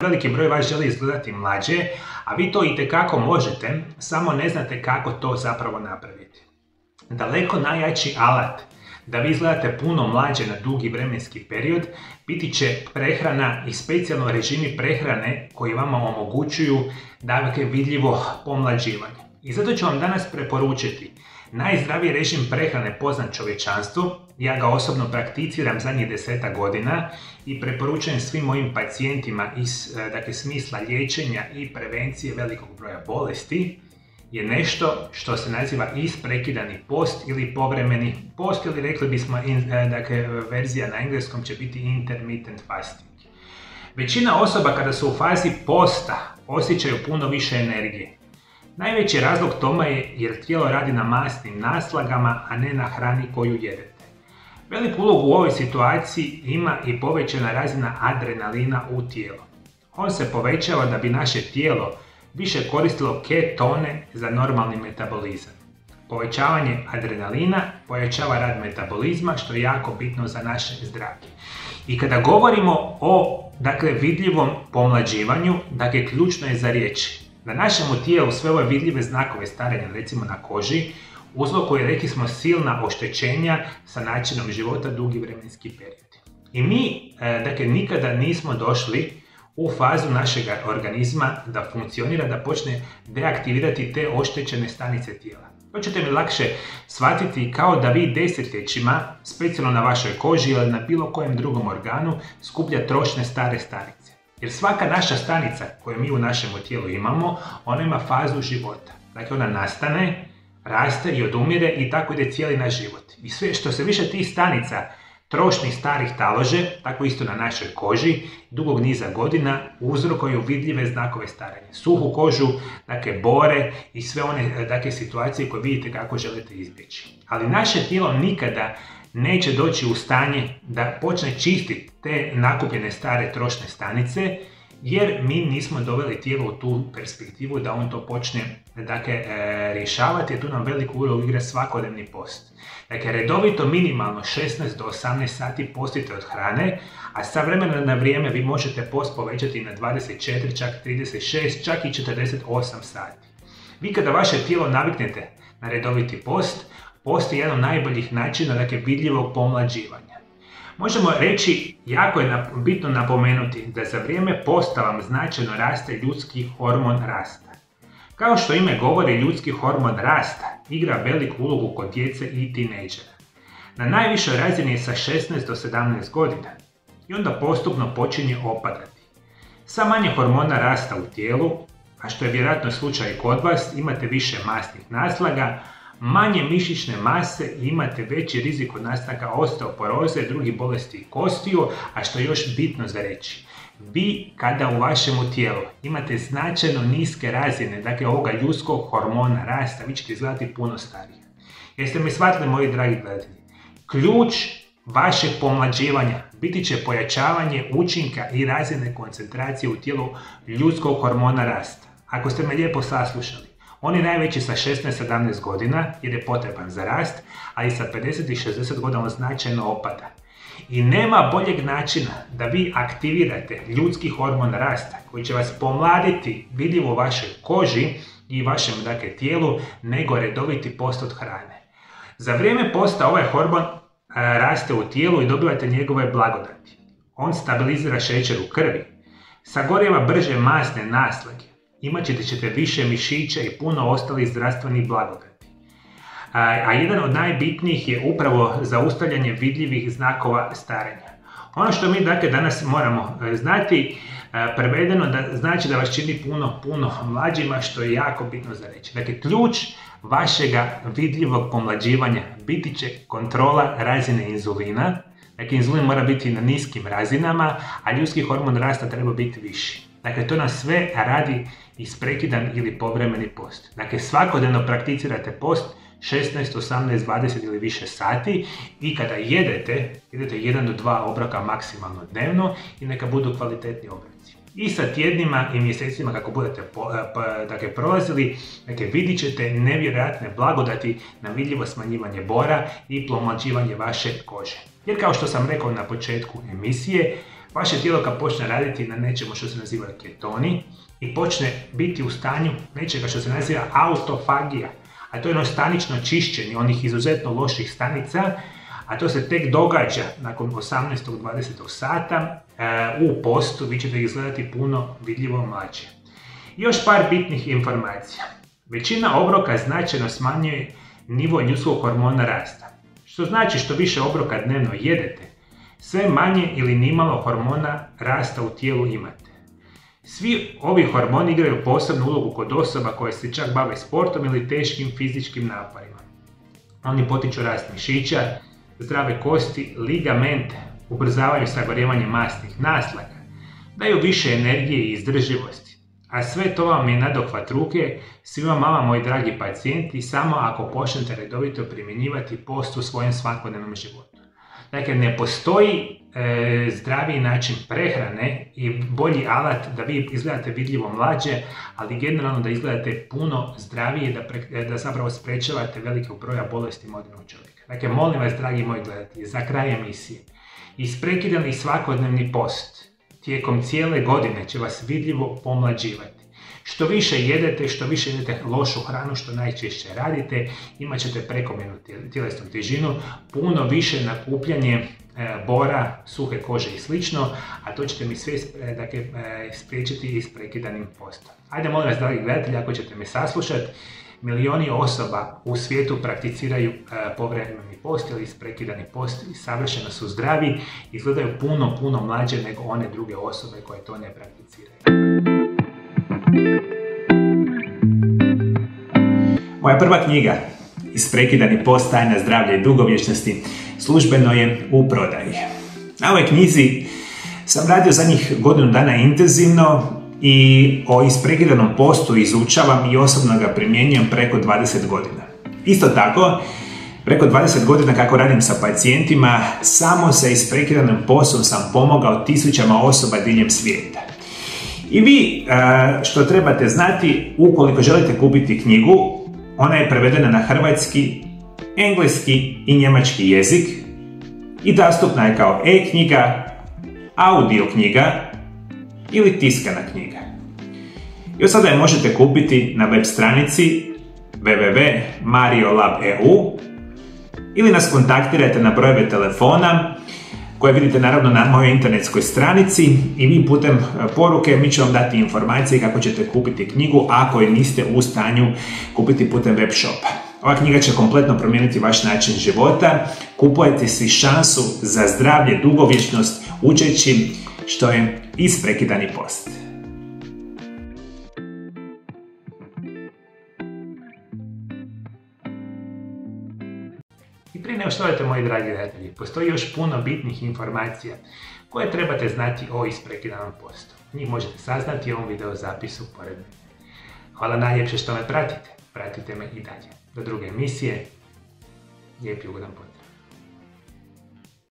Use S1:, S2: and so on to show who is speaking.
S1: Veliki broj vas želi izgledati mlađe, a vi to itekako možete, samo ne znate kako to zapravo napraviti. Daleko najjači alat da vi izgledate puno mlađe na dugi vremenski period biti će prehrana i specijalno režimi prehrane koji vama omogućuju dakle vidljivo pomlađivanje. I zato ću vam danas preporučiti najzdraviji režim prehrane poznat čovječanstvu. Ja ga osobno prakticiram zadnjih 10 godina i preporučujem svim mojim pacijentima iz smisla liječenja i prevencije velikog broja bolesti. Je nešto što se naziva isprekidani post ili povremeni post, ili rekli bismo, verzija na engleskom će biti intermittent fasting. Većina osoba kada su u fazi posta osjećaju puno više energije. Najveći razlog tome je jer tijelo radi na masnim naslagama, a ne na hrani koju jedete. Veliku ulogu u ovoj situaciji ima i povećana razina adrenalina u tijelu. On se povećava da bi naše tijelo više koristilo ketone za normalni metabolizam. Povećavanje adrenalina povećava rad metabolizma, što je jako bitno za naše zdravlje. I kada govorimo o vidljivom pomlađivanju, ključno je za riječi. Na našemu tijelu sve ove vidljive znakove starenja, recimo na koži, uzrokuje, rekli smo, silna oštećenja sa načinom života dugi vremenski period. I mi, nikada nismo došli u fazu našeg organizma da funkcionira, da počne deaktivirati te oštećene stanice tijela. To ćete mi lakše shvatiti kao da vi desetljećima, specijalno na vašoj koži ili na bilo kojem drugom organu, skuplja trošne stare stanice. Jer svaka naša stanica koju mi u našem tijelu imamo, ona ima fazu života. Dakle, ona nastane, raste i odumire i tako ide cijeli naš život. I sve što se više tih stanica trošnih starih talože, tako isto na našoj koži, dugog niza godina uzrokuju vidljive znakove starenja. Suhu kožu, bore i sve one situacije koje vidite kako želite izbjeći. Ali naše tijelo nikada neće doći u stanje da počne čistiti te nakupljene stare trošne stanice, jer mi nismo doveli tijelo u tu perspektivu da on to počne rješavati, jer tu nam veliku ulogu igra svakodnevni post. Redovito minimalno 16 do 18 sati postite od hrane, a sa vremena na vrijeme vi možete post povećati na 24, čak 36, čak i 48 sati. Vi kada vaše tijelo naviknete na redoviti post, postoji jedan od najboljih načina vidljivog pomlađivanja. Možemo reći, jako je bitno napomenuti da za vrijeme posta vam značajno raste ljudski hormon rasta. Kao što ime govori, ljudski hormon rasta igra veliku ulogu kod djece i tinejdžera. Na najvišoj razini je sa 16 do 17 godina i onda postupno počinje opadati. Sa manje hormona rasta u tijelu, a što je vjerojatno slučaj i kod vas, imate više masnih naslaga, manje mišićne mase i imate veći rizik od nastanka osteoporoze i drugih bolesti kostiju, a što je još bitno za reći. Vi kada u vašemu tijelu imate značajno niske razine, ovoga ljudskog hormona rasta, vi ćete izgledati puno stariji. Jeste mi shvatili, moji dragi gledatelji? Ključ vašeg pomlađivanja biti će pojačavanje učinka i razine koncentracije u tijelu ljudskog hormona rasta. Ako ste me lijepo saslušali, on je najveći sa 16-17 godina jer je potreban za rast, ali sa 50 i 60 godina on značajno opada. I nema boljeg načina da vi aktivirate ljudski hormon rasta koji će vas pomladiti vidljivo u vašoj koži i vašem tijelu nego redoviti post od hrane. Za vrijeme posta ovaj hormon raste u tijelu i dobivate njegove blagodati. On stabilizira šećer u krvi, sagorijeva brže masne naslage, imat ćete više mišića i puno ostalih zdravstvenih blagodati. A jedan od najbitnijih je upravo zaustavljanje vidljivih znakova starenja. Ono što mi danas moramo znati, prevedeno znači da vas čini puno mlađima, što je jako bitno za reći. Ključ vašega vidljivog pomlađivanja biti će kontrola razine inzulina. Inzulin mora biti na niskim razinama, a ljudski hormon rasta treba biti viši. To nam sve radi isprekidan ili povremeni post. Svakodnevno prakticirate post 16, 18, 20 ili više sati i kada jedete 1 do 2 obroka maksimalno dnevno i neka budu kvalitetni obroci. I sa tjednima i mjesecima kako budete prolazili, vidit ćete nevjerojatne blagodati na vidljivo smanjivanje bora i pomlađivanje vaše kože. Jer kao što sam rekao na početku emisije, vaše tijelo kad počne raditi na nečemu što se naziva ketoni i počne biti u stanju nečega što se naziva autofagija, a to je jedno stanično čišćenje onih izuzetno loših stanica, a to se tek događa nakon 18-20 sata u postu, vi ćete izgledati puno vidljivo mlađe. Još par bitnih informacija. Većina obroka značajno smanjuje nivo ljudskog hormona rasta, što znači što više obroka dnevno jedete, sve manje ili nimalo hormona rasta u tijelu imate. Svi ovi hormoni igraju posebnu ulogu kod osoba koje se čak bave sportom ili teškim fizičkim naporima. Oni potiču rast mišića, zdrave kosti, ligamente, ubrzavaju sagorijevanje masnih naslaga, daju više energije i izdrživosti. A sve to vam je nadohvat ruke svima vama, moji dragi pacijenti, samo ako počnete redovito primjenjivati post u svojem svakodnevnom životu. Dakle, ne postoji zdraviji način prehrane i bolji alat da vi izgledate vidljivo mlađe, ali generalno da izgledate puno zdravije, da zapravo sprečavate velikog broja bolesti modernog čovjeka. Dakle, molim vas, dragi moji gledatelji, za kraj emisije, isprekidani svakodnevni post tijekom cijele godine će vas vidljivo pomlađivati. Što više jedete, što više jedete lošu hranu, što najčešće radite, imat ćete prekomjernu tjelesnu težinu, puno više nakupljanje bora, suhe kože i slično, a to ćete mi sve spriječiti isprekidanim postom. Ajde, molim vas, dragi gledatelji, ako ćete me saslušati, milioni osoba u svijetu prakticiraju povremeni post ili isprekidani post i savršeno su zdravi, izgledaju puno mlađe nego one druge osobe koje to ne prakticiraju. Moja prva knjiga, Isprekidani post, tajna zdravlja i dugovječnosti, službeno je u prodaji. Na ovoj knjizi sam radio zadnjih godinu dana intenzivno i o isprekidanom postu izučavam i osobno ga primjenjujem preko 20 godina. Isto tako, preko 20 godina kako radim sa pacijentima, samo sa isprekidanim postom sam pomogao tisućama osoba diljem svijeta. I vi što trebate znati, ukoliko želite kupiti knjigu, ona je prevedena na hrvatski, engleski i njemački jezik i dostupna je kao e-knjiga, audio knjiga ili tiskana knjiga. I od sada je možete kupiti na web stranici www.mariolab.eu ili nas kontaktirajte na brojeve telefona koje vidite naravno na mojoj internetskoj stranici i vi putem poruke mi ćemo vam dati informacije kako ćete kupiti knjigu ako je niste u stanju kupiti putem web shopa. Ova knjiga će kompletno promijeniti vaš način života. Kupujte si šansu za zdravlje, dugovječnost učeći što je isprekidani post. I prije nego što odete, moji dragi gledatelji, postoji još puno bitnih informacija koje trebate znati o isprekidanom postu. Njih možete saznati u ovom video zapisu pored mene. Hvala najljepše što me pratite. Pratite me i dalje. Do druge emisije. Lijep i ugodan pozdrav.